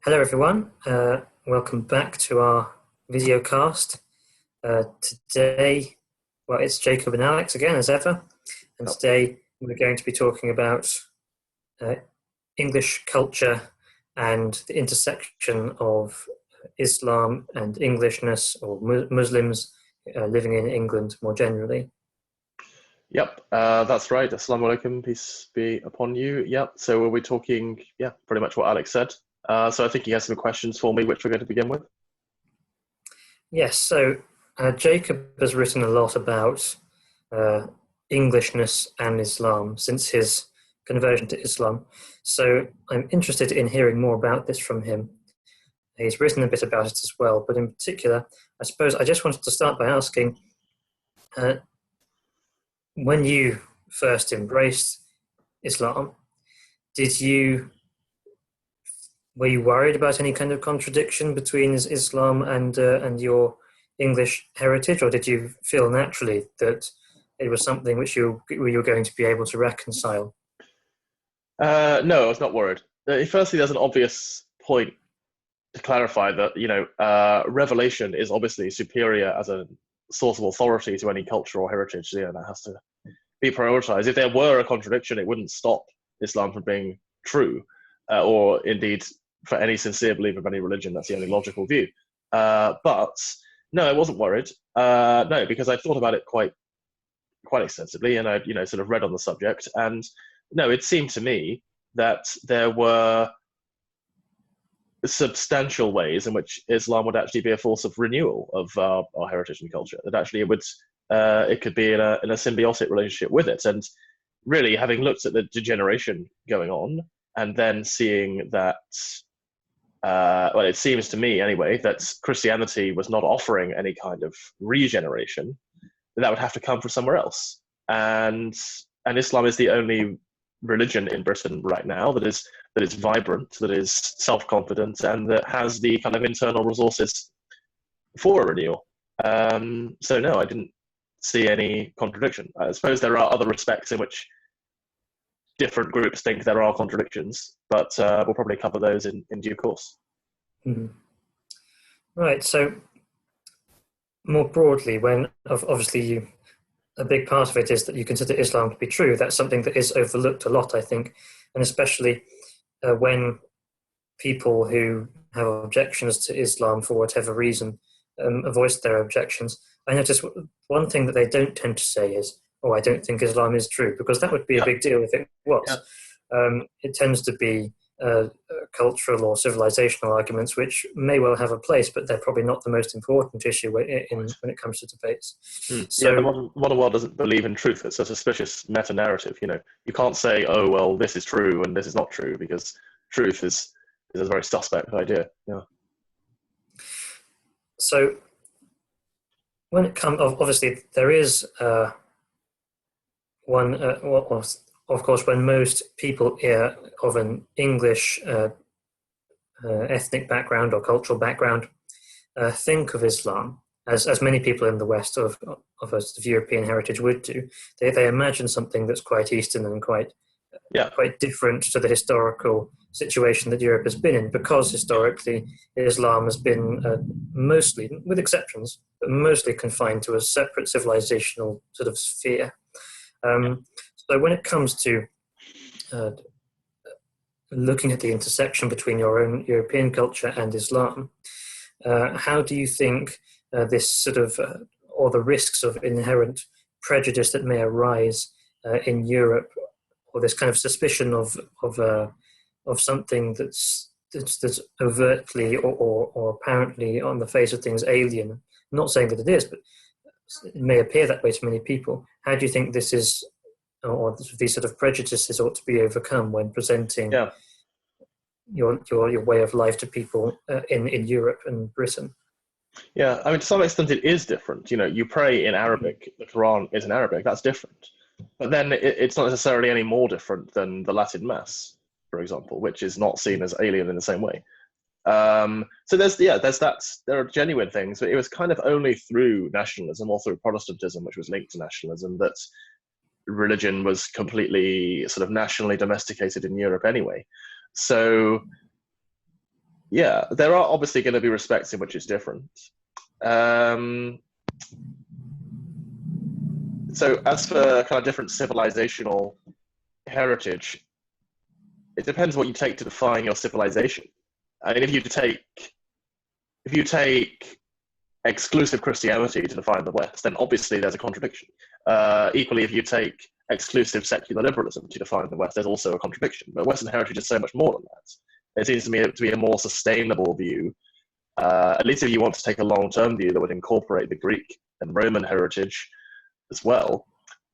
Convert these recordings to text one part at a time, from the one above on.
Hello everyone, welcome back to our video cast. Today, well, it's Jacob and Alex again as ever, and Oh, today we're going to be talking about uh, English culture and the intersection of Islam and Englishness, or Muslims living in England more generally. yep, that's right. Assalamu alaikum, peace be upon you. Yep, so we'll be talking, pretty much what Alex said. So I think he has some questions for me, which we're going to begin with. Yes, so Jacob has written a lot about uh, Englishness and Islam since his conversion to Islam. So I'm interested in hearing more about this from him. He's written a bit about it as well, but in particular, I suppose I just wanted to start by asking uh, when you first embraced Islam, did you were you worried about any kind of contradiction between Islam and your English heritage, or did you feel naturally that it was something which you were going to be able to reconcile? No, I was not worried. Firstly, there's an obvious point to clarify that, revelation is obviously superior as a source of authority to any culture or heritage. That has to be prioritized. If there were a contradiction, it wouldn't stop Islam from being true, or indeed for any sincere believer of any religion, that's the only logical view. But no, I wasn't worried. No, because I thought about it quite extensively, and I, sort of read on the subject, and no, it seemed to me that there were substantial ways in which Islam would actually be a force of renewal of our heritage and culture. That actually it could be in a symbiotic relationship with it. And really, having looked at the degeneration going on, and then seeing that, well, it seems to me anyway that Christianity was not offering any kind of regeneration, that would have to come from somewhere else. And Islam is the only religion in Britain right now that is vibrant, that is self-confident, and that has the kind of internal resources for a renewal. So no, I didn't see any contradiction. I suppose there are other respects in which different groups think there are contradictions, but we'll probably cover those in due course. Mm-hmm. Right. So more broadly, when obviously a big part of it is that you consider Islam to be true. That's something that is overlooked a lot, I think, and especially when people who have objections to Islam for whatever reason voice their objections. I notice one thing that they don't tend to say is, "Oh, I don't think Islam is true," because that would be a Yeah, big deal if it yeah, was. It tends to be cultural or civilizational arguments, which may well have a place, but they're probably not the most important issue when it comes to debates. Yeah. The So, modern world doesn't believe in truth. It's a suspicious meta narrative. You can't say, "Oh, well, this is true and this is not true," because truth is a very suspect idea. Yeah. so when it comes, obviously, there is one. Well, of course, when most people of an English ethnic background or cultural background think of Islam, as many people in the West of us of European heritage would do, they imagine something that's quite Eastern and Yeah. quite different to the historical situation that Europe has been in, because historically Islam has been mostly, with exceptions, but mostly confined to a separate civilizational sort of sphere. So when it comes to uh, looking at the intersection between your own European culture and Islam, how do you think this sort of, or the risks of inherent prejudice that may arise in Europe, or this kind of suspicion of something that's overtly or apparently on the face of things alien? I'm not saying that it is, but it may appear that way to many people. How do you think this is, or these sort of prejudices ought to be overcome when presenting Yeah. your way of life to people in Europe and Britain? Yeah, I mean, to some extent, it is different. You pray in Arabic. The Quran is in Arabic. That's different. But then it's not necessarily any more different than the Latin Mass, for example, which is not seen as alien in the same way. So there's that. There are genuine things, but it was kind of only through nationalism or through Protestantism, which was linked to nationalism, that religion was completely sort of nationally domesticated in Europe anyway. So Yeah, there are obviously going to be respects in which it's different. Um, so as for kind of different civilizational heritage, it depends what you take to define your civilization. I mean, if you take exclusive Christianity to define the West, then obviously there's a contradiction. Equally, if you take exclusive secular liberalism to define the West, there's also a contradiction. But Western heritage is so much more than that. It seems to me to be a more sustainable view, at least if you want to take a long-term view that would incorporate the Greek and Roman heritage as well.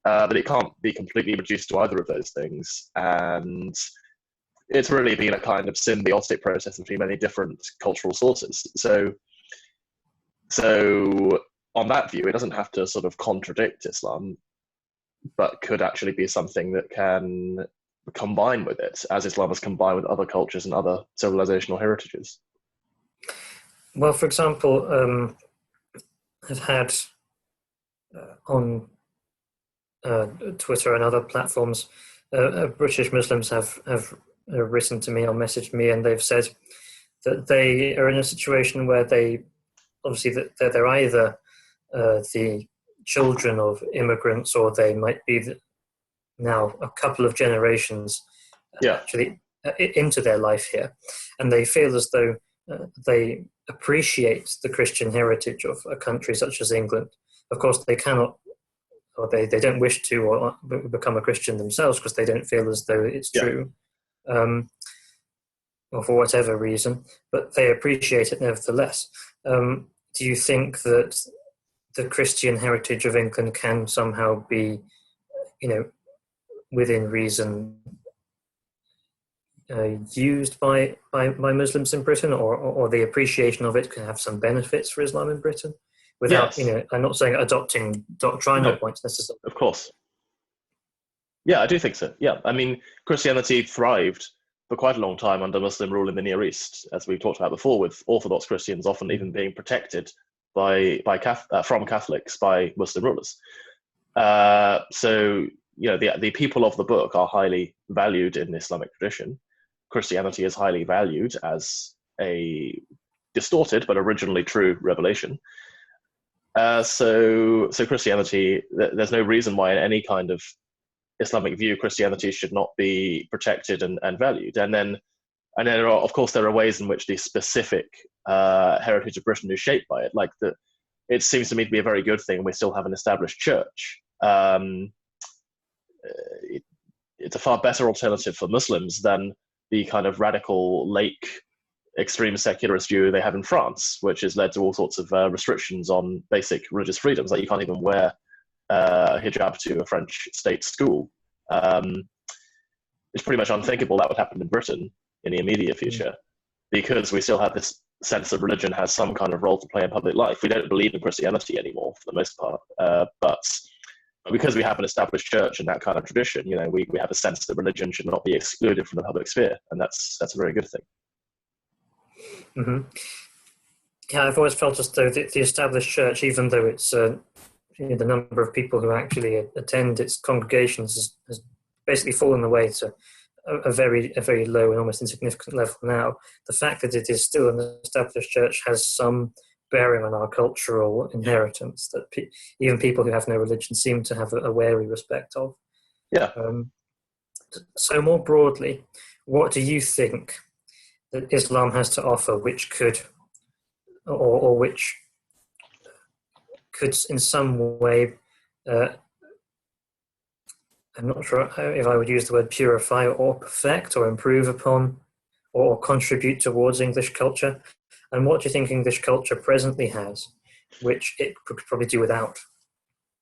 But it can't be completely reduced to either of those things. And it's really been a kind of symbiotic process between many different cultural sources. So on that view, it doesn't have to sort of contradict Islam, but could actually be something that can combine with it, as Islam has combined with other cultures and other civilizational heritages. Well, for example, I've had on Twitter and other platforms, British Muslims have written to me or messaged me, and they've said that they are in a situation where obviously that they're either the children of immigrants, or they might be now a couple of generations actually into their life here, and they feel as though they appreciate the Christian heritage of a country such as England. Of course, they cannot, or they don't wish to or become a Christian themselves because they don't feel as though it's true, or for whatever reason, but they appreciate it nevertheless. Do you think that the Christian heritage of England can somehow be, within reason, used by Muslims in Britain, or the appreciation of it can have some benefits for Islam in Britain? Without, I'm not saying adopting doctrinal points necessarily. Of course. Yeah, I do think so. Yeah, I mean, Christianity thrived for quite a long time under Muslim rule in the Near East, as we talked about before, with Orthodox Christians often even being protected from Catholics by Muslim rulers. So the people of the book are highly valued in the Islamic tradition. Christianity is highly valued as a distorted but originally true revelation. So Christianity, there's no reason why in any kind of Islamic view Christianity should not be protected and valued. And then there are, of course, there are ways in which the specific heritage of Britain is shaped by it. Like it seems to me to be a very good thing we still have an established church. It's a far better alternative for Muslims than the kind of radical, laic, extreme secularist view they have in France, which has led to all sorts of restrictions on basic religious freedoms. Like you can't even wear hijab to a French state school. It's pretty much unthinkable that would happen in Britain in the immediate future, because we still have this sense that religion has some kind of role to play in public life. We don't believe in Christianity anymore for the most part, but because we have an established church and that kind of tradition, we have a sense that religion should not be excluded from the public sphere, and that's a very good thing. Mm-hmm. Yeah, I've always felt as though the established church, even though it's the number of people who actually attend its congregations has basically fallen away to a very low and almost insignificant level now. The fact that it is still an established church has some bearing on our cultural inheritance that even people who have no religion seem to have a wary respect of. Yeah. So more broadly, what do you think that Islam has to offer which could, or which could in some way, I'm not sure if I would use the word purify or perfect or improve upon or contribute towards English culture? And what do you think English culture presently has, which it could probably do without?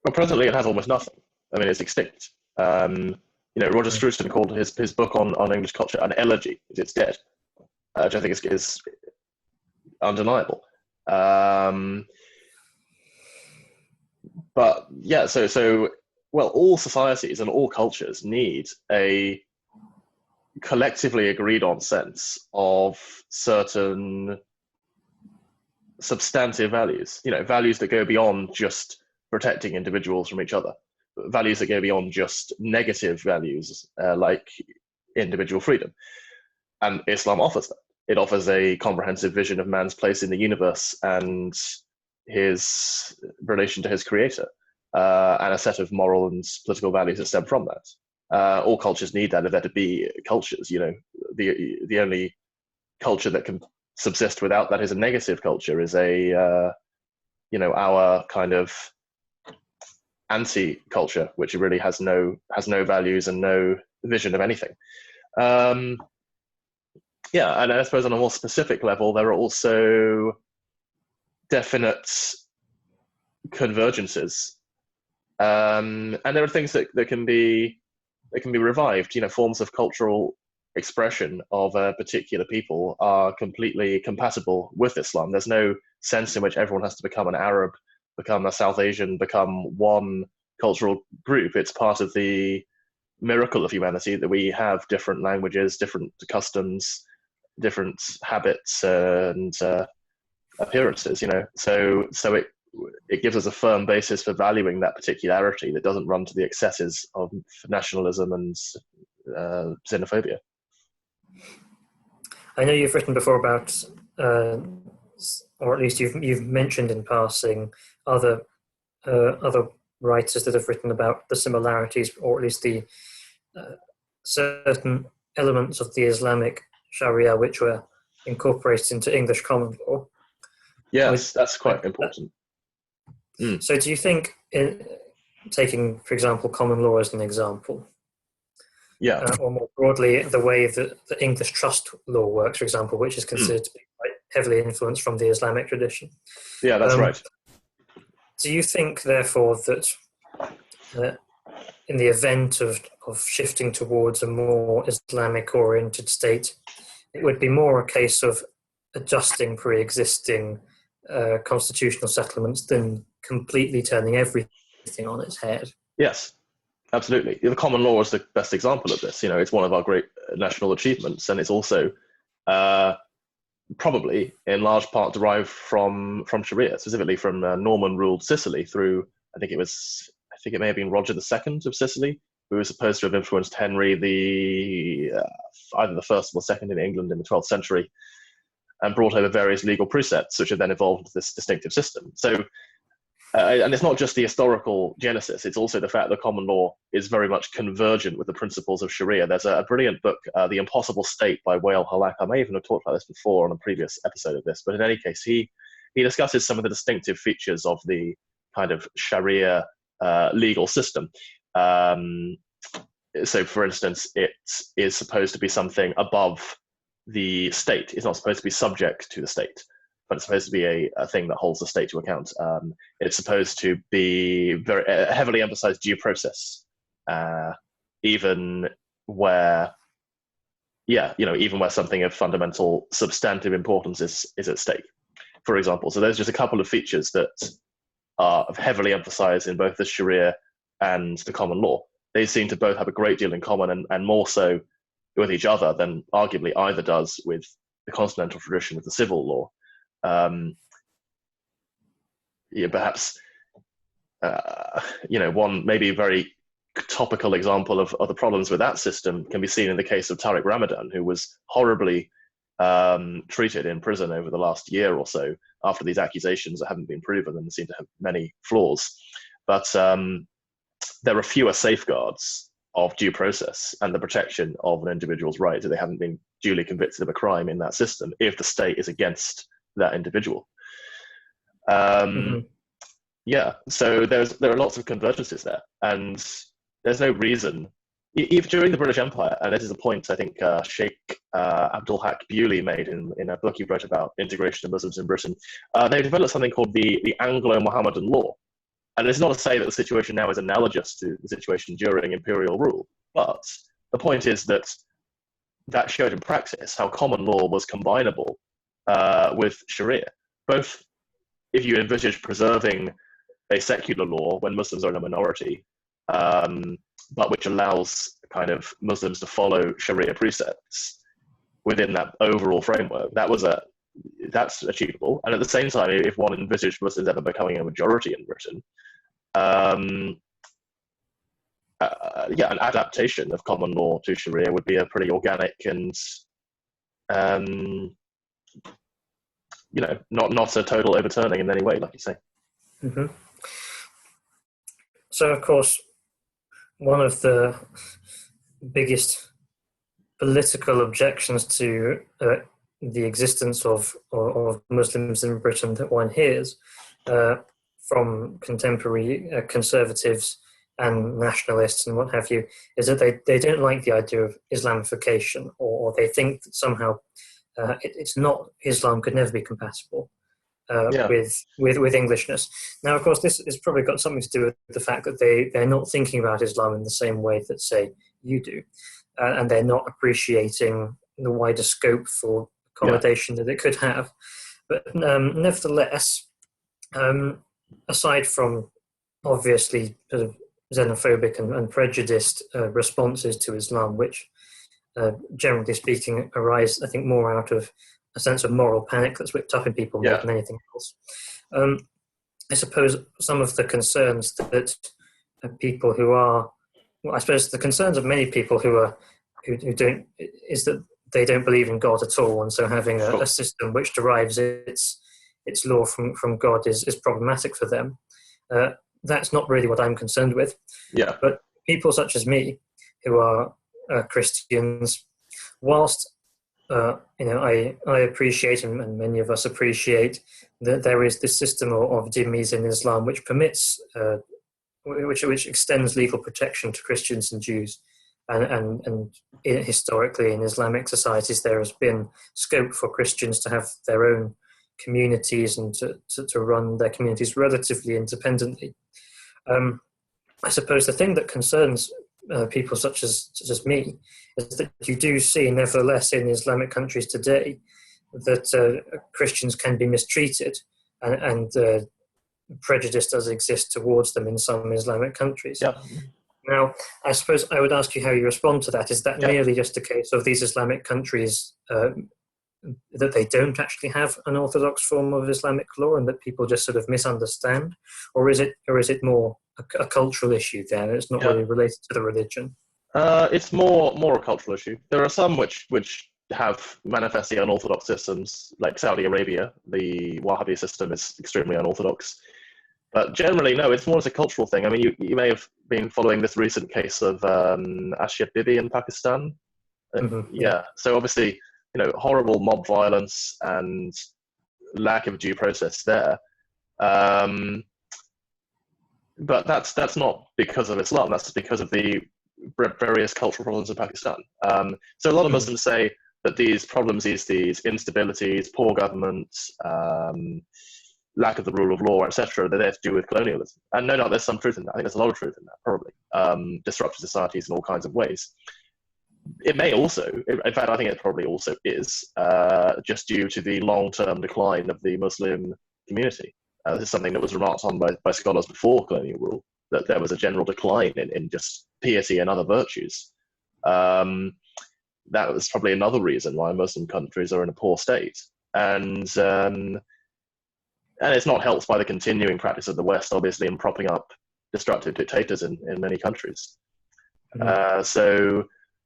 Well, presently it has almost nothing. I mean, it's extinct. Roger Scruton called his book on English culture an elegy. It's dead, which I think is undeniable. But yeah, so all societies and all cultures need a collectively agreed on sense of certain substantive values, values that go beyond just protecting individuals from each other, values that go beyond just negative values like individual freedom. And Islam offers that. it offers a comprehensive vision of man's place in the universe and his relation to his creator, and a set of moral and political values that stem from that. All cultures need that if they're to be cultures. The only culture that can subsist without that is a negative culture, is our kind of anti-culture, which really has no values and no vision of anything. And I suppose on a more specific level, there are also definite convergences, and there are things that can be revived. Forms of cultural expression of a particular people are completely compatible with Islam. There's no sense in which everyone has to become an Arab, become a South Asian, become one cultural group. It's part of the miracle of humanity that we have different languages, different customs, different habits, and appearances. So it gives us a firm basis for valuing that particularity that doesn't run to the excesses of nationalism and xenophobia. I know you've written before about, or at least you've mentioned in passing, other writers that have written about the similarities, or at least the certain elements of the Islamic Sharia which were incorporated into English common law. Yes, that's quite important. So do you think, taking, for example, common law as an example, or more broadly, the way that the English trust law works, for example, which is considered to be quite heavily influenced from the Islamic tradition. Yeah, that's right. Do you think, therefore, that in the event of shifting towards a more Islamic-oriented state, it would be more a case of adjusting pre-existing constitutional settlements than completely turning everything on its head? Yes, absolutely. The common law is the best example of this. It's one of our great national achievements, and it's also probably in large part derived from Sharia, specifically from Norman-ruled Sicily through, I think it may have been Roger II of Sicily, who was supposed to have influenced Henry either the first or second in England in the 12th century, and brought over various legal precepts, which have then evolved into this distinctive system. So, and it's not just the historical genesis, it's also the fact that common law is very much convergent with the principles of Sharia. There's a brilliant book, The Impossible State by Wael Halak. I may even have talked about this before on a previous episode of this, but in any case, he discusses some of the distinctive features of the kind of Sharia legal system. So, for instance, it is supposed to be something above the state. It's not supposed to be subject to the state, but it's supposed to be a thing that holds the state to account. It's supposed to be very heavily emphasized due process, even where something of fundamental substantive importance is at stake, for example. So there's just a couple of features that are heavily emphasized in both the Sharia and the common law. They seem to both have a great deal in common, and more so with each other than arguably either does with the continental tradition with the civil law. Perhaps one maybe very topical example of the problems with that system can be seen in the case of Tariq Ramadan, who was horribly treated in prison over the last year or so after these accusations that haven't been proven and seem to have many flaws. But there are fewer safeguards of due process and the protection of an individual's right that they haven't been duly convicted of a crime in that system if the state is against that individual. So there are lots of convergences there, and there's no reason, even during the British Empire, and this is a point I think Sheikh Abdul Haq Bewley made in a book he wrote about integration of Muslims in Britain, they developed something called the Anglo-Mohammedan law. And it's not to say that the situation now is analogous to the situation during imperial rule, but the point is that showed in practice how common law was combinable with Sharia, both if you envisage preserving a secular law when Muslims are in a minority, but which allows kind of Muslims to follow Sharia precepts within that overall framework. That's achievable. And at the same time, if one envisaged Muslims ever becoming a majority in Britain, an adaptation of common law to Sharia would be a pretty organic and um, not a total overturning in any way, like you say. Hmm. So, of course, one of the biggest political objections to the existence of Muslims in Britain that one hears uh, from contemporary conservatives and nationalists and what have you is that they don't like the idea of Islamification, or they think that somehow it's not, Islam could never be compatible Yeah, with Englishness. Now, of course, this has probably got something to do with the fact that they're not thinking about Islam in the same way that, say, you do, and they're not appreciating the wider scope for yeah, accommodation that it could have. But nevertheless, aside from obviously sort of xenophobic and prejudiced responses to Islam, which generally speaking arise, I think, more out of a sense of moral panic that's whipped up in people more yeah, than anything else. I suppose some of the concerns that people who are, well, I suppose the concerns of many people who don't, is that they don't believe in God at all, and so having a sure, system which derives its law from God is problematic for them. Uh, that's not really what I'm concerned with. yeah, But people such as me, who are Christians, whilst I appreciate, and many of us appreciate, that there is this system of dhimmis in Islam which permits, which extends legal protection to Christians and Jews, and historically in Islamic societies there has been scope for Christians to have their own communities and to run their communities relatively independently. I suppose the thing that concerns people such as me is that you do see, nevertheless, in Islamic countries today, that Christians can be mistreated, and prejudice does exist towards them in some Islamic countries. yeah, Now, I suppose I would ask you how you respond to that. Is that yeah. merely just a case of these Islamic countries that they don't actually have an orthodox form of Islamic law, and that people just sort of misunderstand, or is it more a cultural issue there? It's not Yeah. really related to the religion. It's more a cultural issue. There are some which have manifestly unorthodox systems, like Saudi Arabia. The Wahhabi system is extremely unorthodox. But generally, no, it's more as a cultural thing. I mean, you may have been following this recent case of Ashia Bibi in Pakistan. Mm-hmm, yeah. Yeah. So obviously, horrible mob violence and lack of due process there. But that's not because of Islam. That's because of the various cultural problems in Pakistan. So a lot of Mm-hmm. Muslims say that these problems, these instabilities, poor government, lack of the rule of law, etc., they're there to do with colonialism. And no doubt there's some truth in that. I think there's a lot of truth in that, probably. Disrupted societies in all kinds of ways. It may also, in fact, I think it probably also is, just due to the long-term decline of the Muslim community. This is something that was remarked on by scholars before colonial rule, that there was a general decline in just piety and other virtues. That was probably another reason why Muslim countries are in a poor state. And it's not helped by the continuing practice of the West, obviously, in propping up destructive dictators in many countries. Mm-hmm.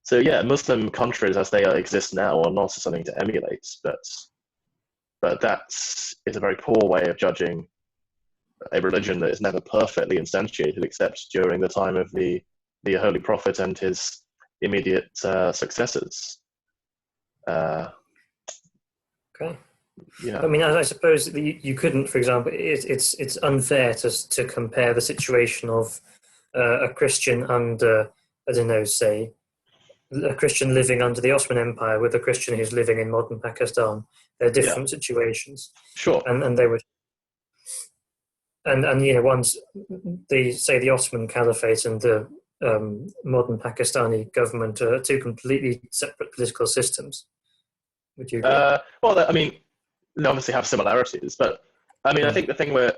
So yeah, Muslim countries as they exist now are not something to emulate, but that is a very poor way of judging a religion that is never perfectly instantiated except during the time of the Holy Prophet and his immediate successors. Okay. Yeah, I mean, I suppose you couldn't, for example, it's unfair to compare the situation of a Christian under, I don't know, say, a Christian living under the Ottoman Empire with a Christian who's living in modern Pakistan. They're yeah, different situations, sure. and they would, and once the Ottoman Caliphate and the modern Pakistani government are two completely separate political systems. Would you agree? Well, I mean, they obviously have similarities, but I mean, I Mm. think the thing where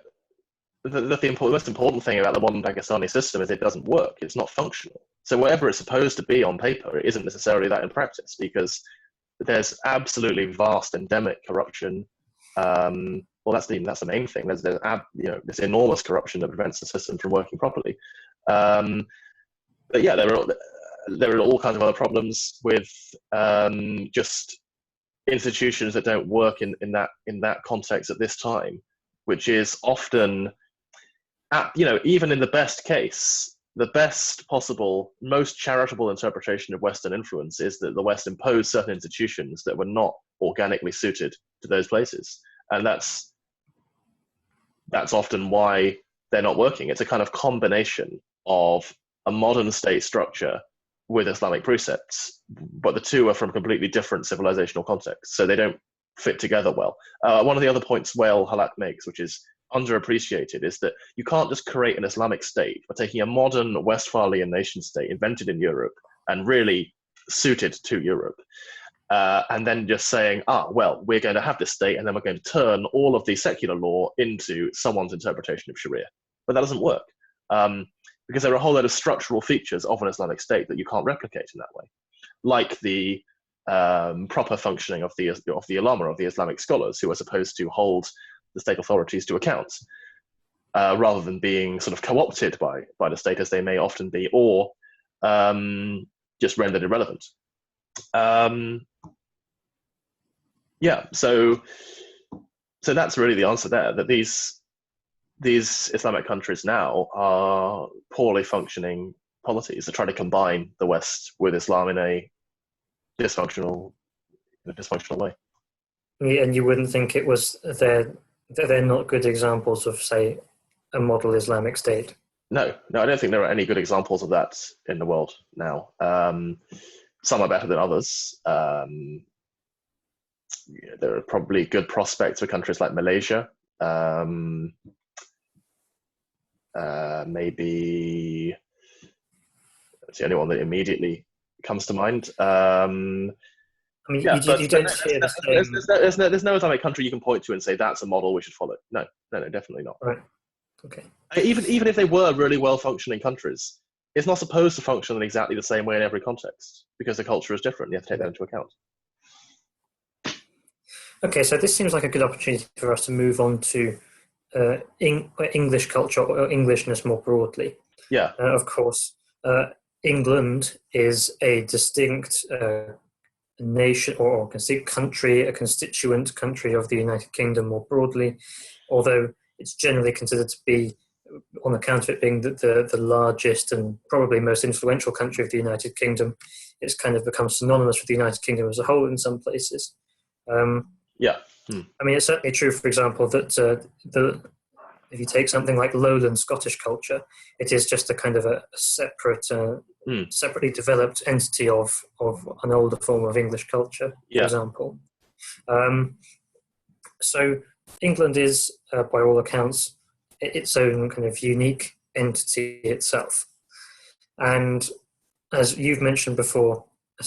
the most important thing about the modern Pakistani system is it doesn't work. It's not functional. So whatever it's supposed to be on paper, it isn't necessarily that in practice, because there's absolutely vast endemic corruption. Well, that's the main thing. There's this enormous corruption that prevents the system from working properly. But yeah, there are all kinds of other problems with just institutions that don't work in that context at this time, which is often, even in the best case, the best possible, most charitable interpretation of Western influence is that the West imposed certain institutions that were not organically suited to those places, and that's often why they're not working. It's a kind of combination of a modern state structure with Islamic precepts, but the two are from completely different civilizational contexts, so they don't fit together well. One of the other points Wael Halak makes, which is underappreciated, is that you can't just create an Islamic state by taking a modern Westphalian nation state invented in Europe and really suited to Europe, and then just saying, well, we're going to have this state and then we're going to turn all of the secular law into someone's interpretation of Sharia. But that doesn't work, because there are a whole lot of structural features of an Islamic state that you can't replicate in that way, like the proper functioning of the ulama, of the Islamic scholars, who are supposed to hold the state authorities to account, rather than being sort of co-opted by the state, as they may often be, or just rendered irrelevant. So that's really the answer there, that these Islamic countries now are poorly functioning polities that try to combine the West with Islam in a dysfunctional way. Yeah, and you wouldn't think it was they're not good examples of, say, a model Islamic state? No, I don't think there are any good examples of that in the world now. Some are better than others. There are probably good prospects for countries like Malaysia. Maybe that's the only one that immediately comes to mind. You don't see it as there's no Islamic country you can point to and say that's a model we should follow. No, definitely not. Right. Okay. Even if they were really well-functioning countries, it's not supposed to function in exactly the same way in every context, because the culture is different. You have to take that into account. Okay, so this seems like a good opportunity for us to move on to English culture, or Englishness more broadly. Yeah. Of course, England is a distinct nation or country, a constituent country of the United Kingdom more broadly, although it's generally considered to be, on account of it being the largest and probably most influential country of the United Kingdom, it's kind of become synonymous with the United Kingdom as a whole in some places. I mean, it's certainly true, for example, that if you take something like lowland Scottish culture, it is just a kind of a separate, separately developed entity of an older form of English culture, for example. So England is, by all accounts, its own kind of unique entity itself. And as you've mentioned before,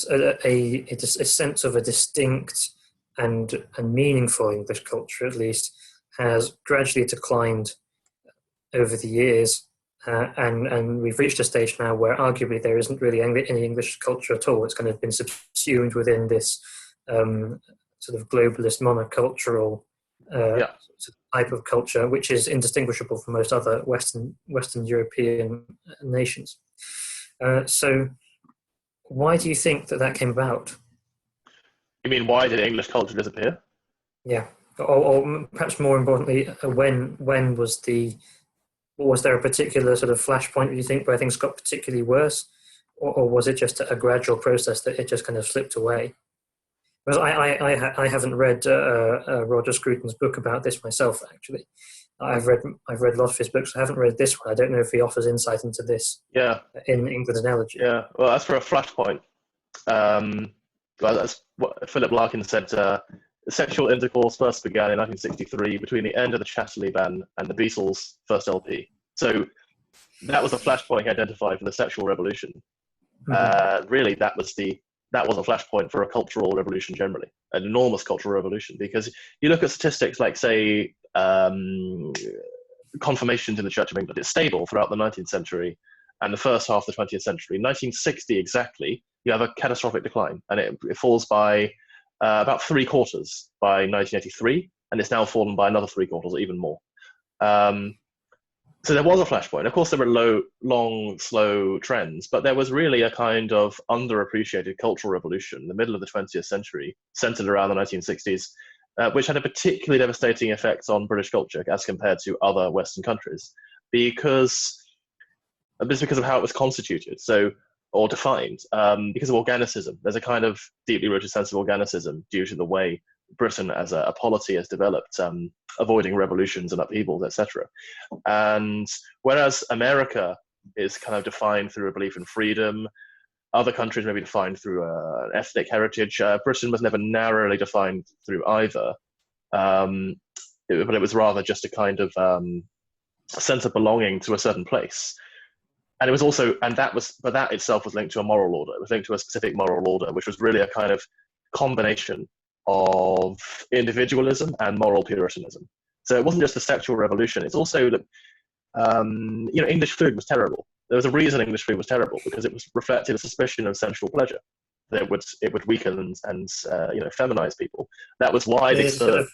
a sense of a distinct and meaningful English culture, at least, has gradually declined over the years, and we've reached a stage now where arguably there isn't really any English culture at all. It's kind of been subsumed within this sort of globalist monocultural type of culture, which is indistinguishable from most other Western European nations. So why do you think that came about? You mean, why did English culture disappear? Yeah, or perhaps more importantly, when was there a particular sort of flashpoint, do you think, where things got particularly worse, or was it just a gradual process that it just kind of slipped away? Because I haven't read Roger Scruton's book about this myself. Actually, I've read a lot of his books. I haven't read this one. I don't know if he offers insight into this. Yeah. In England Analogy. Yeah. Well, as for a flashpoint, that's what Philip Larkin said. Sexual intercourse first began in 1963 between the end of the Chatterley ban and the Beatles' first LP. So that was a flashpoint identified for the sexual revolution. Mm-hmm. Really, that was a flashpoint for a cultural revolution generally, an enormous cultural revolution. Because you look at statistics like, say, confirmations in the Church of England, it's stable throughout the 19th century and the first half of the 20th century. 1960 exactly, you have a catastrophic decline, and it falls by about 3/4 by 1983, and it's now fallen by another 3/4 or even more. So there was a flashpoint. Of course, there were long, slow trends, but there was really a kind of underappreciated cultural revolution in the middle of the 20th century, centered around the 1960s, which had a particularly devastating effect on British culture as compared to other Western countries, because just because of how it was constituted, or defined, because of organicism. There's a kind of deeply rooted sense of organicism due to the way Britain as a polity has developed, avoiding revolutions and upheavals, etc. And whereas America is kind of defined through a belief in freedom, other countries may be defined through an ethnic heritage. Britain was never narrowly defined through either, but it was rather just a kind of sense of belonging to a certain place. And it was also, but that itself was linked to a moral order. It was linked to a specific moral order, which was really a kind of combination of individualism and moral puritanism. So it wasn't just a sexual revolution. It's also that, English food was terrible. There was a reason English food was terrible, because it was reflected a suspicion of sensual pleasure. That it would weaken and feminize people. That was why they served.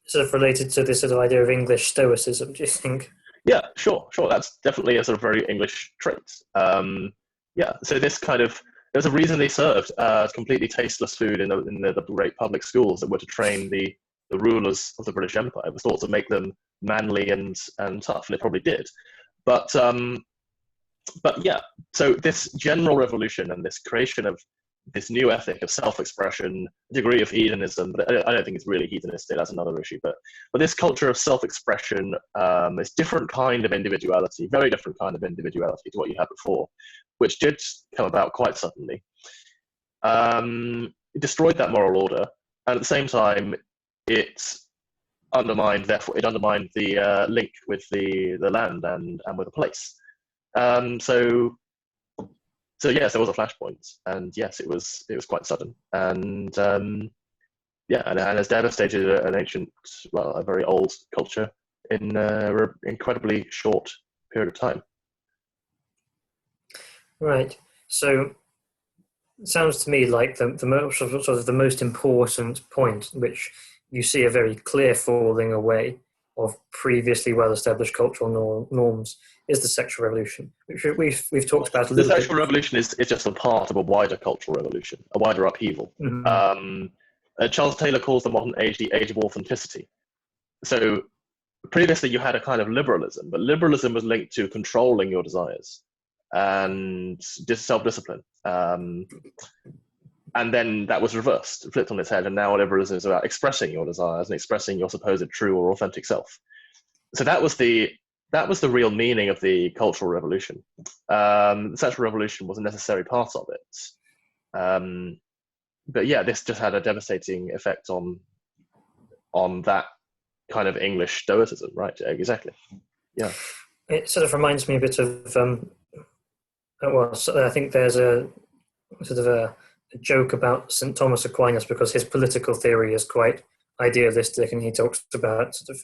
Sort of related to this sort of idea of English stoicism, do you think? Yeah, sure. That's definitely a sort of very English trait. So this kind of, there's a reason they served completely tasteless food in the great public schools that were to train the rulers of the British Empire. It was thought to make them manly and tough, and it probably did. But yeah, so this general revolution and this creation of this new ethic of self-expression, degree of hedonism, but I don't think it's really hedonistic, that's another issue, but this culture of self-expression, this different kind of individuality, very different kind of individuality to what you had before, which did come about quite suddenly, it destroyed that moral order, and at the same time, it undermined the link with the land and with the place. So yes, there was a flashpoint, and yes, it was quite sudden, and and has devastated a very old culture in an incredibly short period of time. Right. So it sounds to me like the most important point, which you see a very clear falling away of previously well-established cultural norms, is the sexual revolution, which we've talked about a little bit. The sexual revolution is just a part of a wider cultural revolution, a wider upheaval. Mm-hmm. Charles Taylor calls the modern age the age of authenticity. So previously you had a kind of liberalism, but liberalism was linked to controlling your desires and self-discipline. And then that was reversed, flipped on its head, and now liberalism is about expressing your desires and expressing your supposed true or authentic self. So that was the real meaning of the Cultural Revolution. The sexual revolution was a necessary part of it. But yeah, this just had a devastating effect on that kind of English stoicism, right? Exactly. Yeah. It sort of reminds me a bit of, I think there's a sort of a joke about St. Thomas Aquinas, because his political theory is quite idealistic, and he talks about sort of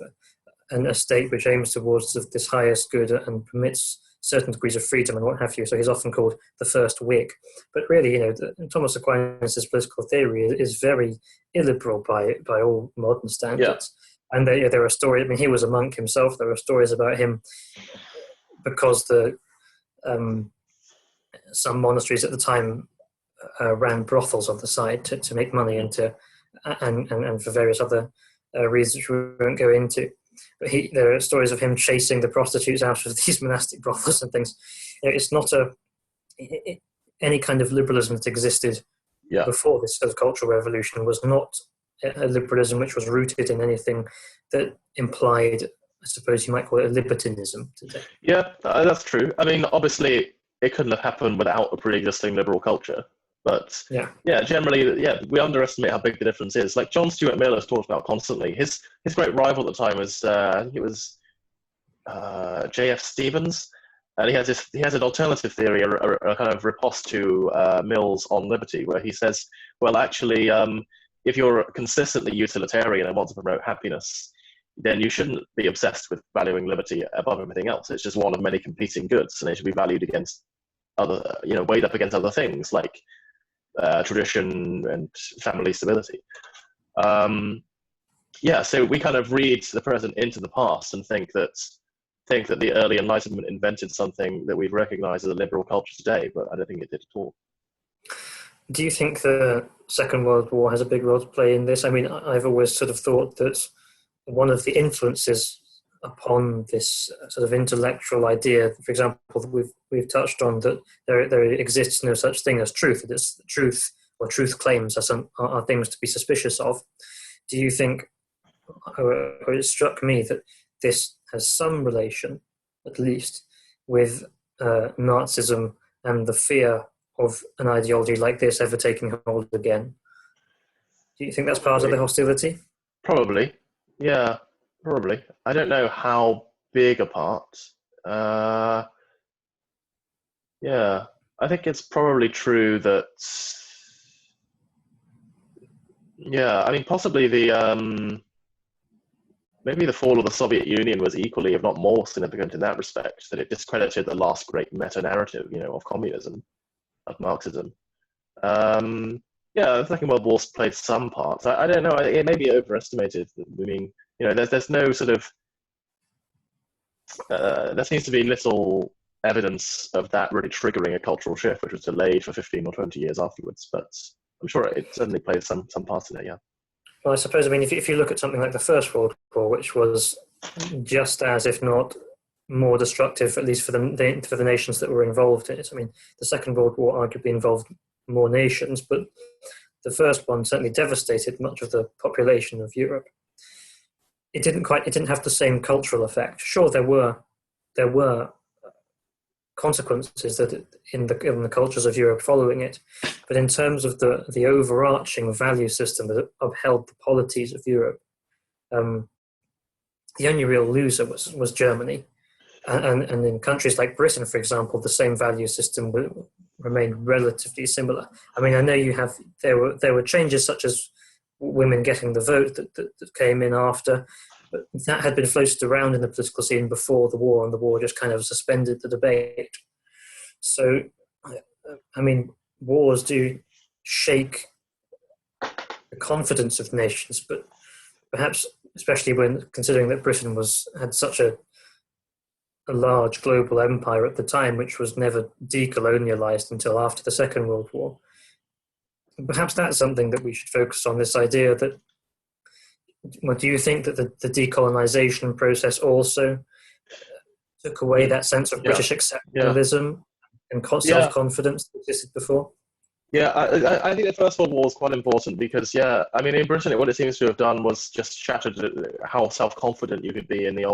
a state which aims towards this highest good and permits certain degrees of freedom and what have you. So he's often called the first Whig. But really, Thomas Aquinas' political theory is very illiberal by all modern standards. Yeah. And there are stories. I mean, he was a monk himself. There are stories about him because some monasteries at the time ran brothels on the side to make money and for various other reasons which we won't go into. But there are stories of him chasing the prostitutes out of these monastic brothels and things. It's not any kind of liberalism that existed before this sort of cultural revolution was not a liberalism which was rooted in anything that implied, I suppose you might call it, a libertinism today. Yeah, that's true. I mean, obviously, it couldn't have happened without a pre-existing liberal culture. But generally, we underestimate how big the difference is. Like John Stuart Mill has talked about constantly. His great rival at the time was I think it was J.F. Stevens, and he has an alternative theory, a kind of riposte to Mill's on liberty, where he says, well, actually, if you're consistently utilitarian and want to promote happiness, then you shouldn't be obsessed with valuing liberty above everything else. It's just one of many competing goods, and it should be valued against other, weighed up against other things like tradition and family stability. So we kind of read the present into the past and think that think that the early Enlightenment invented something that we've recognized as a liberal culture today, but I don't think it did at all. Do you think the Second World War has a big role to play in this? I mean, I've always sort of thought that one of the influences upon this sort of intellectual idea, for example, that we've touched on, that there exists no such thing as truth, that it's truth or truth claims are things to be suspicious of. Do you think, or it struck me that this has some relation, at least, with Nazism and the fear of an ideology like this ever taking hold again? Do you think that's part of the hostility? Probably, yeah, probably. I don't know how big a part. Yeah, I think it's probably true that. Yeah, I mean, possibly maybe the fall of the Soviet Union was equally, if not more, significant in that respect. That it discredited the last great meta-narrative, of communism, of Marxism. Yeah, the Second World War played some part. I don't know. It may be overestimated. I mean, there's no sort of there seems to be little evidence of that really triggering a cultural shift, which was delayed for 15 or 20 years afterwards. But I'm sure it certainly plays some part in it. Yeah. Well, I suppose, I mean, if you look at something like the First World War, which was just as, if not more destructive, at least for the nations that were involved in it. I mean, the Second World War arguably involved more nations, but the first one certainly devastated much of the population of Europe. It didn't have the same cultural effect. Sure, there were consequences that in the cultures of Europe following it, but in terms of the overarching value system that upheld the polities of Europe, the only real loser was Germany. And in countries like Britain, for example, the same value system remained relatively similar. I mean, I know there were changes such as women getting the vote that came in after, but that had been floated around in the political scene before the war, and the war just kind of suspended the debate. So, I mean, wars do shake the confidence of nations, but perhaps especially when considering that Britain had such a large global empire at the time, which was never decolonialized until after the Second World War. Perhaps that's something that we should focus on, this idea that, well, do you think that the decolonization process also took away that sense of British exceptionalism and self-confidence that existed before? Yeah, I think the First World War was quite important because, I mean, in Britain, what it seems to have done was just shattered how self-confident you could be in the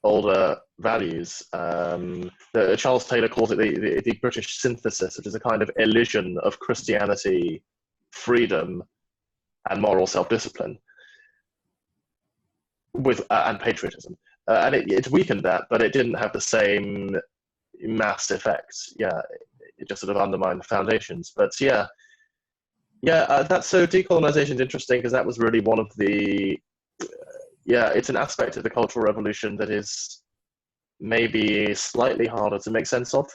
older values. Charles Taylor calls it the British synthesis, which is a kind of elision of Christianity, freedom, and moral self-discipline, and patriotism. And it weakened that, but it didn't have the same mass effects. Yeah, it just sort of undermined the foundations. But that's so decolonization is interesting because that was really one of the it's an aspect of the Cultural Revolution that is maybe slightly harder to make sense of.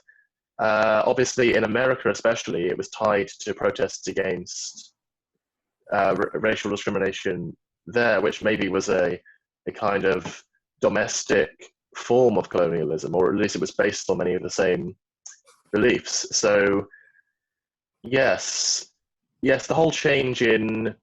Obviously, in America especially, it was tied to protests against racial discrimination there, which maybe was a kind of domestic form of colonialism, or at least it was based on many of the same beliefs. So, yes, the whole change in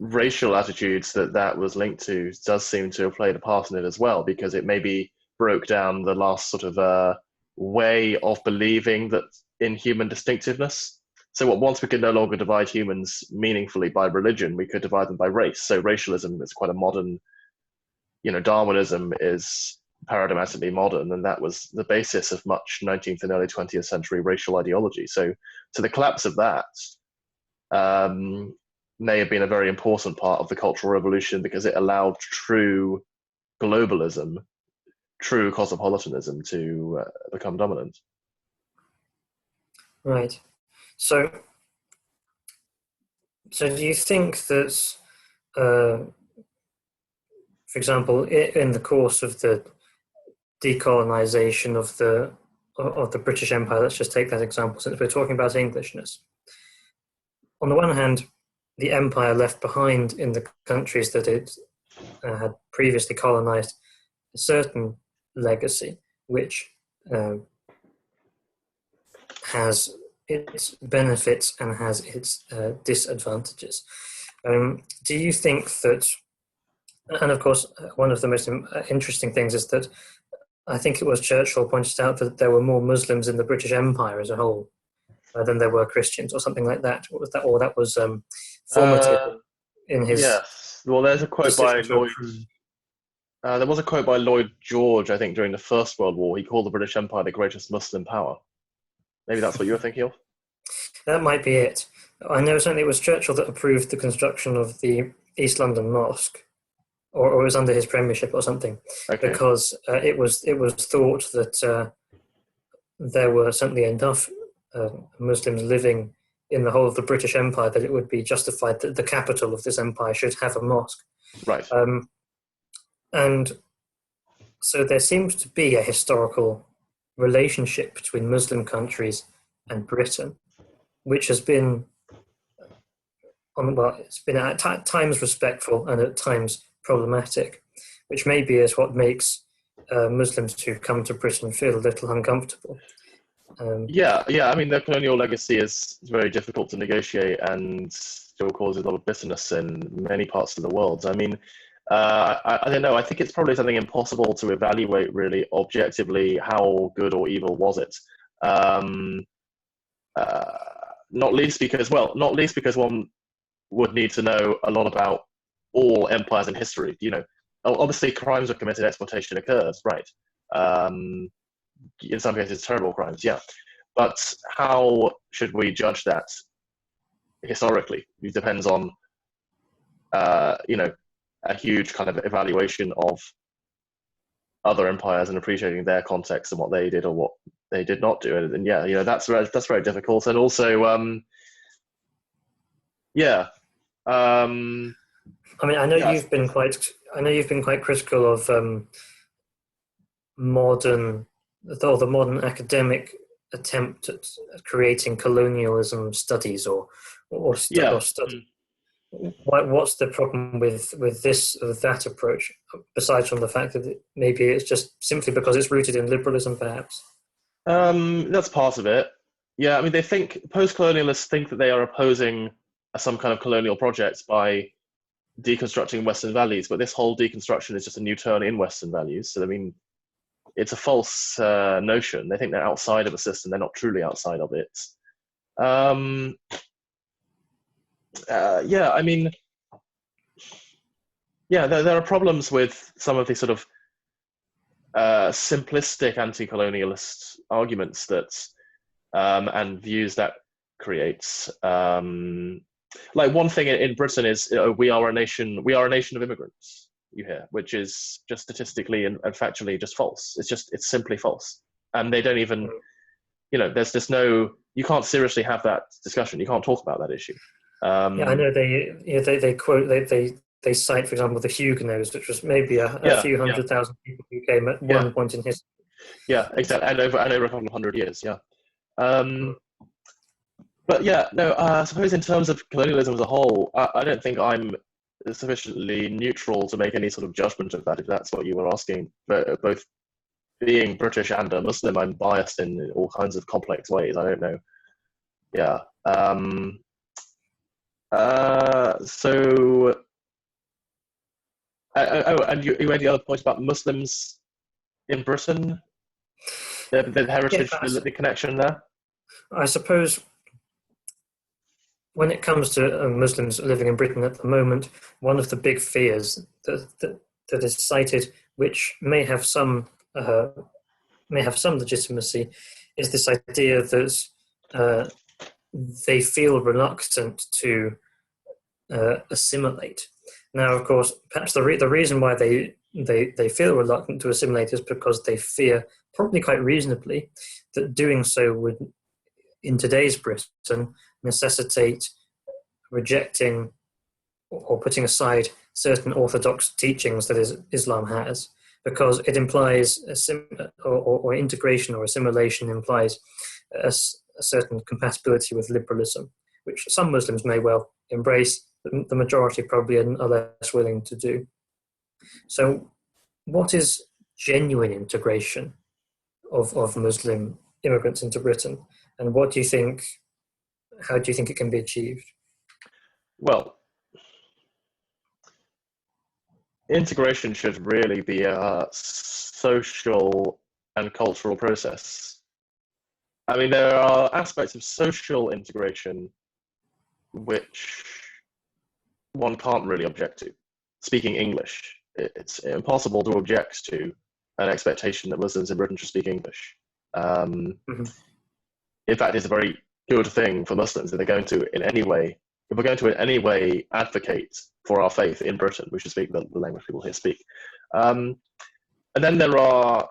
racial attitudes that was linked to does seem to have played a part in it as well, because it maybe broke down the last sort of way of believing that in human distinctiveness. So once we could no longer divide humans meaningfully by religion, we could divide them by race. So racialism is quite a modern, Darwinism is paradigmatically modern, and that was the basis of much 19th and early 20th century racial ideology. So the collapse of that may have been a very important part of the Cultural Revolution because it allowed true globalism, true cosmopolitanism to become dominant. Right. So do you think that, for example, in the course of the decolonization of the British Empire, let's just take that example since we're talking about Englishness. On the one hand, the empire left behind in the countries that it had previously colonized a certain legacy, which has its benefits and has its disadvantages. Do you think that, and of course, one of the most interesting things is that I think it was Churchill pointed out that there were more Muslims in the British Empire as a whole than there were Christians, or something like that. What was that? Or that was formative in his. Yes. Well, there's a quote by decision to Lloyd. approve. There was a quote by Lloyd George, I think, during the First World War. He called the British Empire the greatest Muslim power. Maybe that's what you were thinking of? That might be it. I know certainly it was Churchill that approved the construction of the East London Mosque, or it was under his premiership or something, Okay. because it was thought that there were certainly enough Muslims living in the whole of the British Empire that it would be justified that the capital of this empire should have a mosque. Right. And so there seems to be a historical relationship between Muslim countries and Britain, which has been, it's been at times respectful and at times problematic, which maybe is what makes Muslims who come to Britain feel a little uncomfortable. Yeah. I mean, the colonial legacy is very difficult to negotiate and still causes a lot of bitterness in many parts of the world. I mean, I don't know. I think it's probably something impossible to evaluate really objectively. How good or evil was it? Not least because one would need to know a lot about all empires in history. You know, obviously crimes were committed, exploitation occurs, right? In some cases, terrible crimes, yeah. But how should we judge that historically? It depends on, a huge kind of evaluation of other empires and appreciating their context and what they did or what they did not do. And yeah, that's very difficult. And also, I mean, I know you've been quite critical of the modern academic attempt at creating colonialism studies or study. What's the problem with that approach, besides from the fact that maybe it's just simply because it's rooted in liberalism, perhaps? That's part of it. Yeah, I mean, post-colonialists think that they are opposing some kind of colonial project by deconstructing Western values, but this whole deconstruction is just a new turn in Western values. So, I mean, it's a false notion. They think they're outside of a system. They're not truly outside of it. I mean, there are problems with some of the sort of simplistic anti-colonialist arguments that and views that creates. Like one thing in Britain is we are a nation of immigrants. You hear, which is just statistically and factually just false. It's simply false, and they don't even, there's just no. You can't seriously have that discussion. You can't talk about that issue. I know they quote they cite, for example, the Huguenots, which was maybe a few hundred thousand people who came at one point in history. Yeah, exactly, and over a couple of hundred years. Yeah. But I suppose in terms of colonialism as a whole, I don't think I'm sufficiently neutral to make any sort of judgment of that, if that's what you were asking. But both being British and a Muslim, I'm biased in all kinds of complex ways. I don't know. Yeah. And you made the other point about Muslims in Britain, the heritage, the connection there. I suppose when it comes to Muslims living in Britain at the moment, one of the big fears that is cited, which may have some legitimacy, is this idea that they feel reluctant to assimilate. Now, of course, perhaps the reason why they feel reluctant to assimilate is because they fear, probably quite reasonably, that doing so would, in today's Britain, necessitate rejecting or putting aside certain orthodox teachings that Islam has, because it implies or integration or assimilation implies a certain compatibility with liberalism, which some Muslims may well embrace, but the majority probably are less willing to do. So, what is genuine integration of Muslim immigrants into Britain, and what do you think? How do you think it can be achieved? Well, integration should really be a social and cultural process. I mean, there are aspects of social integration which one can't really object to. Speaking English, it's impossible to object to an expectation that Muslims in Britain should speak English. Um, Mm-hmm. in fact, it's a very good thing for Muslims if they're going to in any way, if we're going to in any way advocate for our faith in Britain, we should speak the language people here speak. Um, and then there are,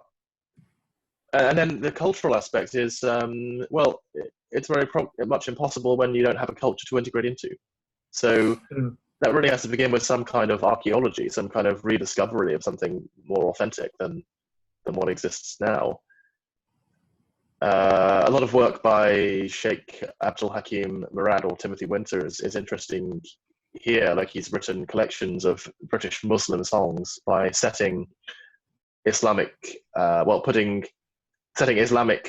and then the cultural aspect is, well, it's very much impossible when you don't have a culture to integrate into. So Mm. that really has to begin with some kind of archaeology, some kind of rediscovery of something more authentic than what exists now. A lot of work by Sheikh Abdul Hakim Murad or Timothy Winter is interesting here. Like, he's written collections of British Muslim songs by setting Islamic, setting Islamic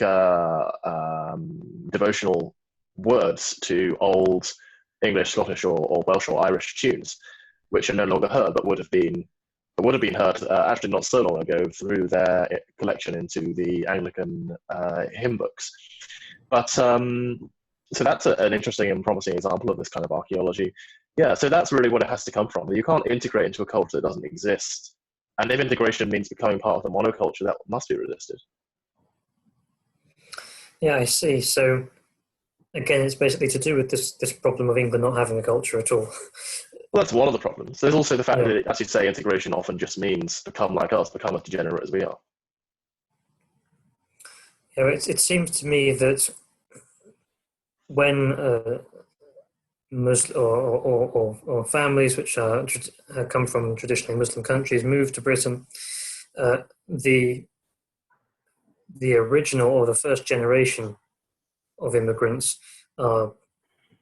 devotional words to old English, Scottish, or Welsh or Irish tunes, which are no longer heard, but would have been heard actually not so long ago through their collection into the Anglican hymn books. But so that's an interesting and promising example of this kind of archaeology. Yeah, so that's really what it has to come from. You can't integrate into a culture that doesn't exist. And if integration means becoming part of the monoculture, that must be resisted. Yeah, I see. So again, it's basically to do with this problem of England not having a culture at all. Well, that's one of the problems. There's also the fact Yeah. that, as you say, integration often just means become like us, become as degenerate as we are. Yeah, it seems to me that when Muslim or families which come from traditionally Muslim countries move to Britain, the original or the first generation of immigrants are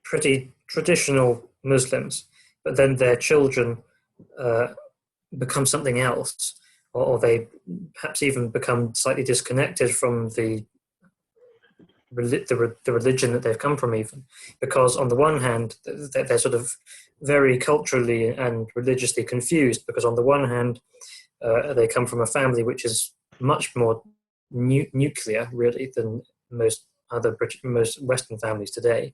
pretty traditional Muslims, but then their children become something else, or they perhaps even become slightly disconnected from the religion that they've come from, even because on the one hand they're sort of very culturally and religiously confused, because on the one hand they come from a family which is much more nuclear really than most Western families today,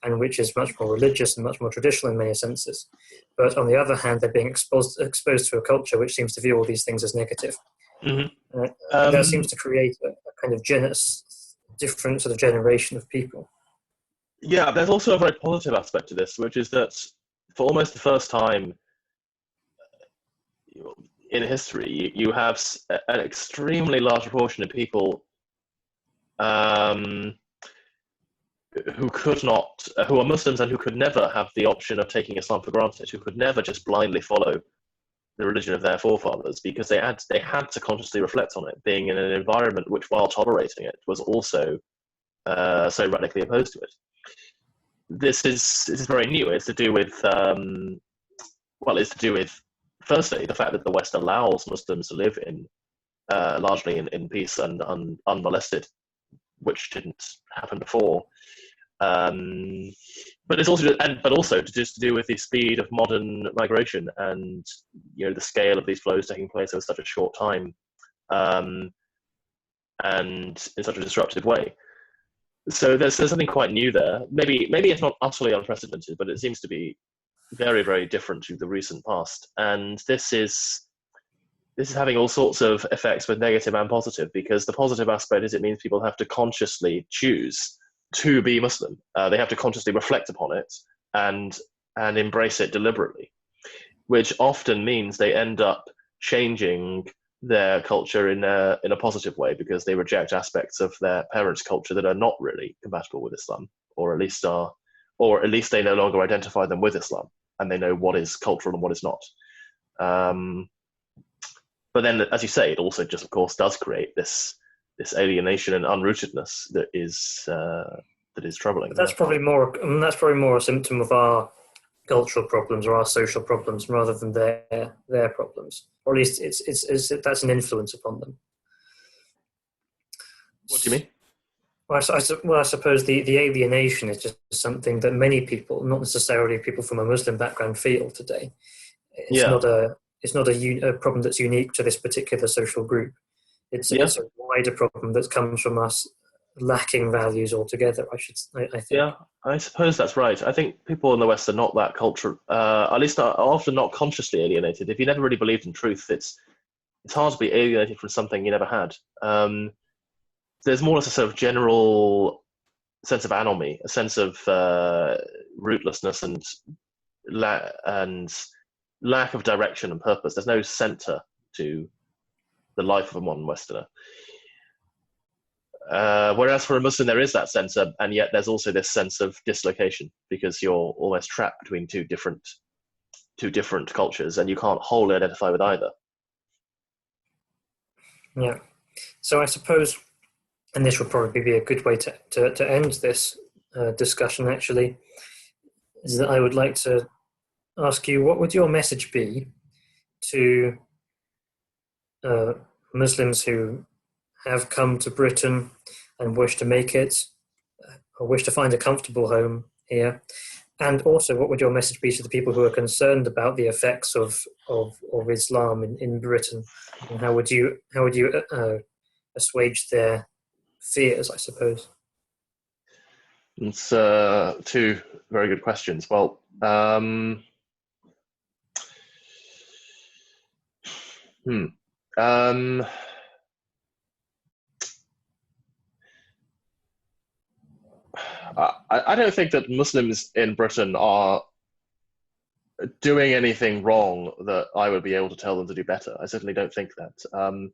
and which is much more religious and much more traditional in many senses. But on the other hand, they're being exposed to a culture which seems to view all these things as negative. Mm-hmm. That seems to create a kind of different sort of generation of people. Yeah, there's also a very positive aspect to this, which is that for almost the first time in history, you have an extremely large proportion of people who could not, who are Muslims and who could never have the option of taking Islam for granted, who could never just blindly follow the religion of their forefathers, because they had to consciously reflect on it, being in an environment which, while tolerating it, was also so radically opposed to it. This is very new. It's to do with firstly the fact that the West allows Muslims to live in largely in peace and unmolested, which didn't happen before. But it's also just to do with the speed of modern migration and the scale of these flows taking place in such a short time, and in such a disruptive way. So there's something quite new there. Maybe it's not utterly unprecedented, but it seems to be very, very different to the recent past. And this is having all sorts of effects, both negative and positive, because the positive aspect is it means people have to consciously choose to be Muslim. They have to consciously reflect upon it and embrace it deliberately, which often means they end up changing their culture in a positive way, because they reject aspects of their parents' culture that are not really compatible with Islam, or at least they no longer identify them with Islam, and they know what is cultural and what is not. But then, as you say, it also just, of course, does create this alienation and unrootedness that is troubling. But that's probably more a symptom of our cultural problems or our social problems rather than their problems, or at least that's an influence upon them. What do you mean? Well, I suppose the alienation is just something that many people, not necessarily people from a Muslim background, feel today. It's Yeah, not a problem that's unique to this particular social group. yeah, It's a wider problem that comes from us lacking values altogether. I think. yeah. I suppose that's right. I think people in the West are not that culture, at least are often not consciously alienated. If you never really believed in truth, it's hard to be alienated from something you never had. There's more or less a sort of general sense of anomie, a sense of rootlessness and lack of direction and purpose. There's no center to the life of a modern Westerner. Whereas for a Muslim, there is that center, and yet there's also this sense of dislocation because you're almost trapped between two different cultures, and you can't wholly identify with either. Yeah. So I suppose, and this would probably be a good way to end this discussion, actually, is that I would like to ask you, what would your message be to Muslims who have come to Britain and wish to make it, or wish to find a comfortable home here? And also, what would your message be to the people who are concerned about the effects of Islam in Britain? And how would you assuage their fears, I suppose? It's two very good questions. Well, um, I don't think that Muslims in Britain are doing anything wrong that I would be able to tell them to do better. I certainly don't think that.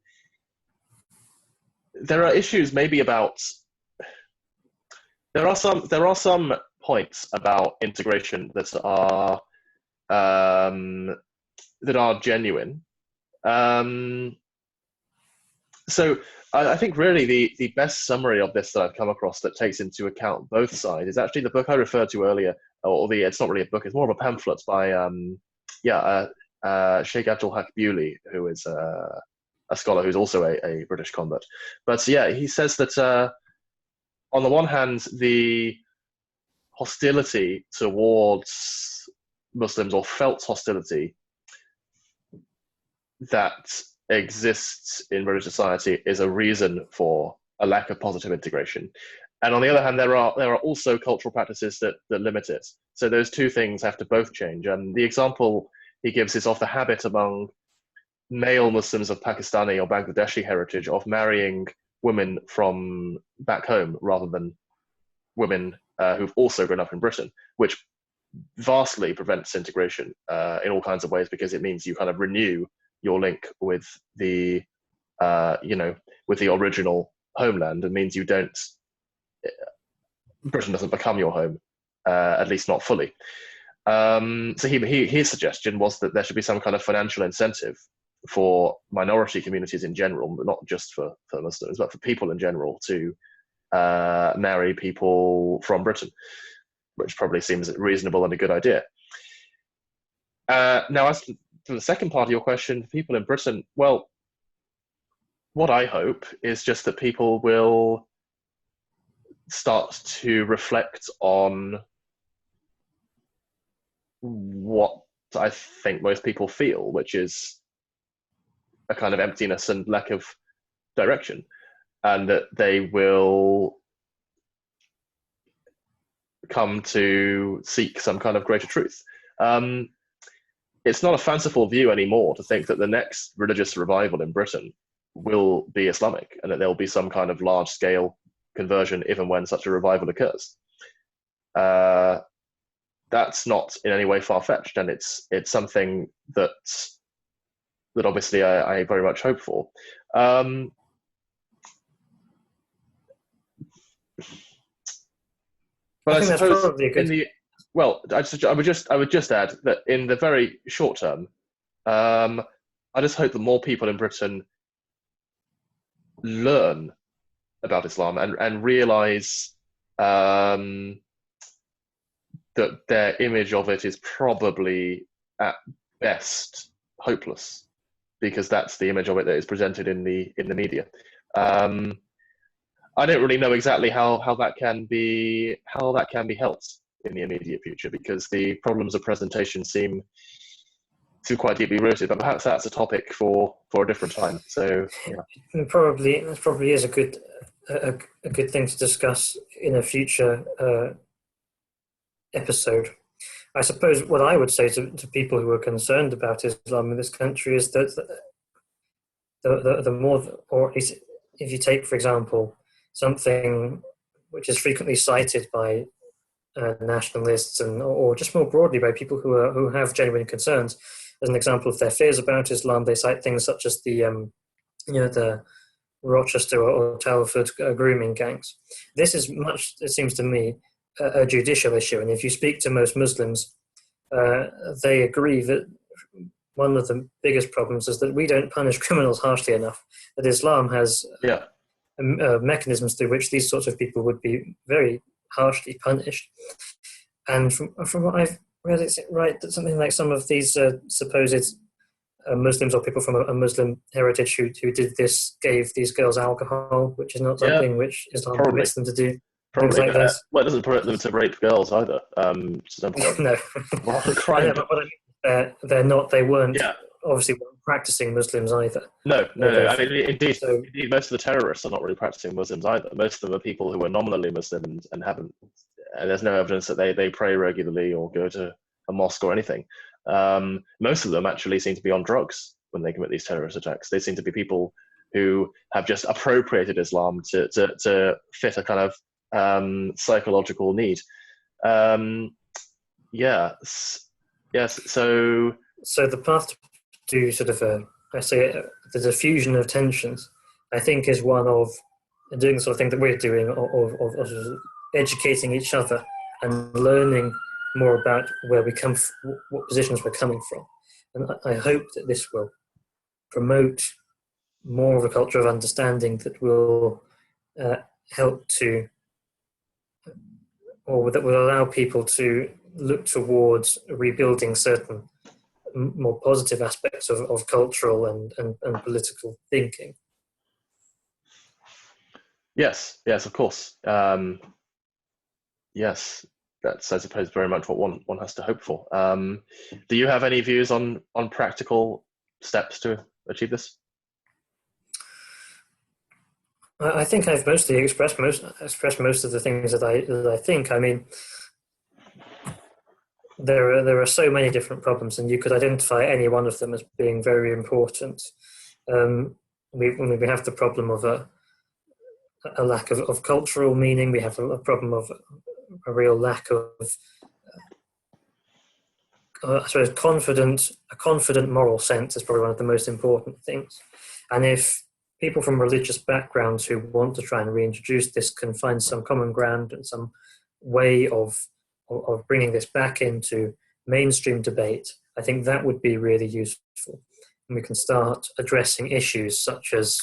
There are issues maybe about there are some points about integration that are genuine. So I think really the best summary of this that I've come across that takes into account both sides is actually the book I referred to earlier, it's not really a book, it's more of a pamphlet by Sheikh Abdul Haq Bewley, who is a scholar who's also a British convert. But yeah, he says that on the one hand, the hostility towards Muslims, or felt hostility that exists in British society, is a reason for a lack of positive integration. And on the other hand, there are also cultural practices that limit it. So those two things have to both change. And the example he gives is of the habit among male Muslims of Pakistani or Bangladeshi heritage of marrying women from back home rather than women who've also grown up in Britain, which vastly prevents integration in all kinds of ways, because it means you kind of renew your link with the with the original homeland. It means Britain doesn't become your home, at least not fully. So his suggestion was that there should be some kind of financial incentive for minority communities in general, but not just for Muslims, but for people in general, to marry people from Britain, which probably seems reasonable and a good idea. Now, as to the second part of your question, people in Britain, well, what I hope is just that people will start to reflect on what I think most people feel, which is a kind of emptiness and lack of direction, and that they will come to seek some kind of greater truth. It's not a fanciful view anymore to think that the next religious revival in Britain will be Islamic, and that there will be some kind of large-scale conversion if and when such a revival occurs. That's not in any way far-fetched, and it's something that obviously I very much hope for. But I think suppose that's probably a good. I would just add that in the very short term, I just hope that more people in Britain learn about Islam and realize that that their image of it is probably at best hopeless, because that's the image of it that is presented in the media. I don't really know exactly how that can be helped in the immediate future, because the problems of presentation seem to quite deeply rooted. But perhaps that's a topic for a different time. So yeah, it probably is a good thing to discuss in a future episode. I suppose what I would say to people who are concerned about Islam in this country is that the more, or at least if you take, for example, something which is frequently cited by nationalists or just more broadly by people who have genuine concerns, as an example of their fears about Islam, they cite things such as the Rochester or Telford grooming gangs. This is much, it seems to me, a judicial issue, and if you speak to most Muslims, they agree that one of the biggest problems is that we don't punish criminals harshly enough. That Islam has mechanisms through which these sorts of people would be very harshly punished. And from what I've read, it's right that something like some of these supposed Muslims or people from a Muslim heritage who did this gave these girls alcohol, which is not something which Islam permits them to do. Probably. Like this. Well, it doesn't permit them to rape girls either. No. Crime. But what I mean, they're not. They weren't obviously weren't practicing Muslims either. No. I mean, indeed, most of the terrorists are not really practicing Muslims either. Most of them are people who are nominally Muslim and haven't. And there's no evidence that they pray regularly or go to a mosque or anything. Most of them actually seem to be on drugs when they commit these terrorist attacks. They seem to be people who have just appropriated Islam to fit a kind of psychological need. Yes. So the path to sort of the diffusion of tensions, I think, is one of doing the sort of thing that we're doing, of educating each other and learning more about where we come, what positions we're coming from. And I hope that this will promote more of a culture of understanding that will help to, or that will allow people to look towards rebuilding certain more positive aspects of cultural and political thinking. Yes, of course. Yes, that's, I suppose, very much what one has to hope for. Do you have any views on practical steps to achieve this? I think I've mostly expressed most of the things that I think. I mean, there are so many different problems, and you could identify any one of them as being very important. We have the problem of a lack of cultural meaning. We have a problem of a real lack of, I suppose, a confident moral sense is probably one of the most important things. And if people from religious backgrounds who want to try and reintroduce this can find some common ground and some way of bringing this back into mainstream debate, I think that would be really useful. And we can start addressing issues such as,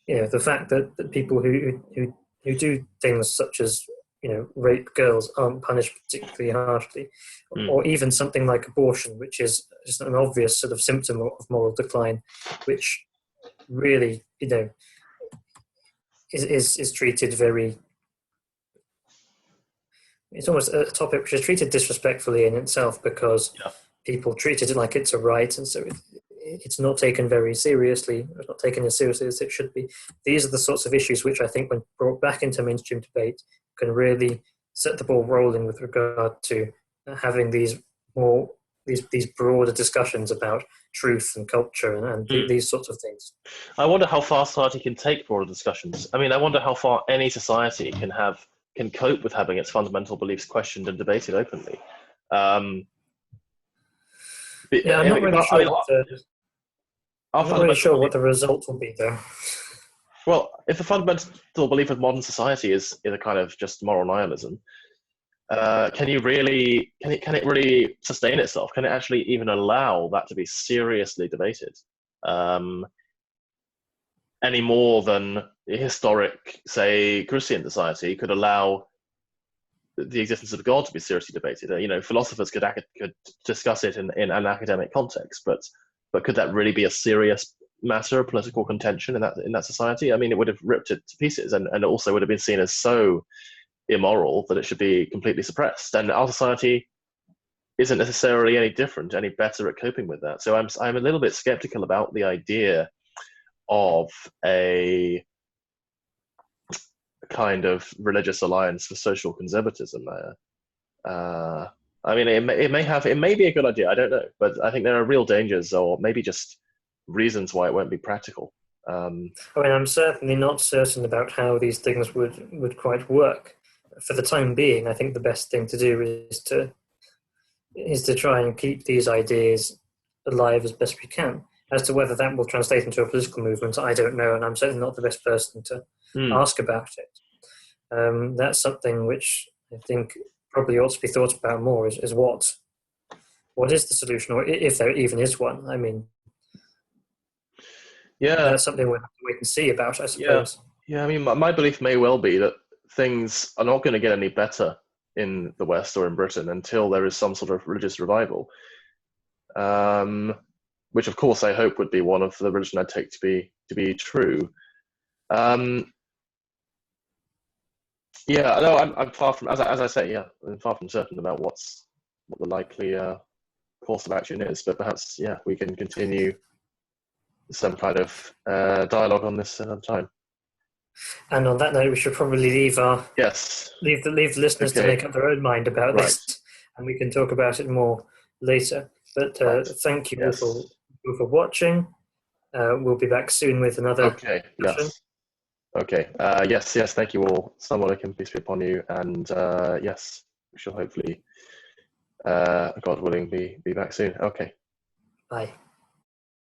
the fact that people who do things such as, rape girls aren't punished particularly harshly, or even something like abortion, which is just an obvious sort of symptom of moral decline, which really, is treated very. It's almost a topic which is treated disrespectfully in itself, because people treated it like it's a right, and so it's not taken very seriously. It's not taken as seriously as it should be. These are the sorts of issues which I think, when brought back into mainstream debate, can really set the ball rolling with regard to having these broader discussions about truth and culture and these sorts of things. I wonder how far society can take broader discussions. I mean, I wonder how far any society can cope with having its fundamental beliefs questioned and debated openly. I'm not really sure what the result will be, though. Well, if the fundamental belief of modern society is a kind of just moral nihilism, can it really sustain itself? Can it actually even allow that to be seriously debated? Any more than historic, say, Christian society could allow the existence of God to be seriously debated. Philosophers could discuss it in an academic context, but could that really be a serious matter of political contention in that society? I mean, it would have ripped it to pieces, and it also would have been seen as so immoral that it should be completely suppressed. And our society isn't necessarily any different, any better at coping with that. So I'm a little bit skeptical about the idea of a kind of religious alliance for social conservatism there. I mean, it may be a good idea. I don't know, but I think there are real dangers, or maybe just reasons why it won't be practical. I mean, I'm certainly not certain about how these things would quite work. For the time being, I think the best thing to do is to try and keep these ideas alive as best we can. As to whether that will translate into a political movement, I don't know, and I'm certainly not the best person to ask about it. That's something which I think probably ought to be thought about more, is what is the solution, or if there even is one. I mean, that's something we'll have to wait and see about, I suppose. Yeah. I mean, my belief may well be that things are not going to get any better in the West or in Britain until there is some sort of religious revival. Which, of course, I hope would be one of the religion I'd take to be true. I'm far from, as I say, I'm far from certain about what the likely course of action is. But perhaps, we can continue some kind of dialogue on this another time. And on that note, we should probably leave the listeners to make up their own mind about this, and we can talk about it more later. But thank you all for watching. We'll be back soon with another. Okay. Discussion. Yes. Okay. Yes. Thank you all. Assalamu alaikum, peace be upon you. And yes, we shall hopefully, God willing, be back soon. Okay. Bye.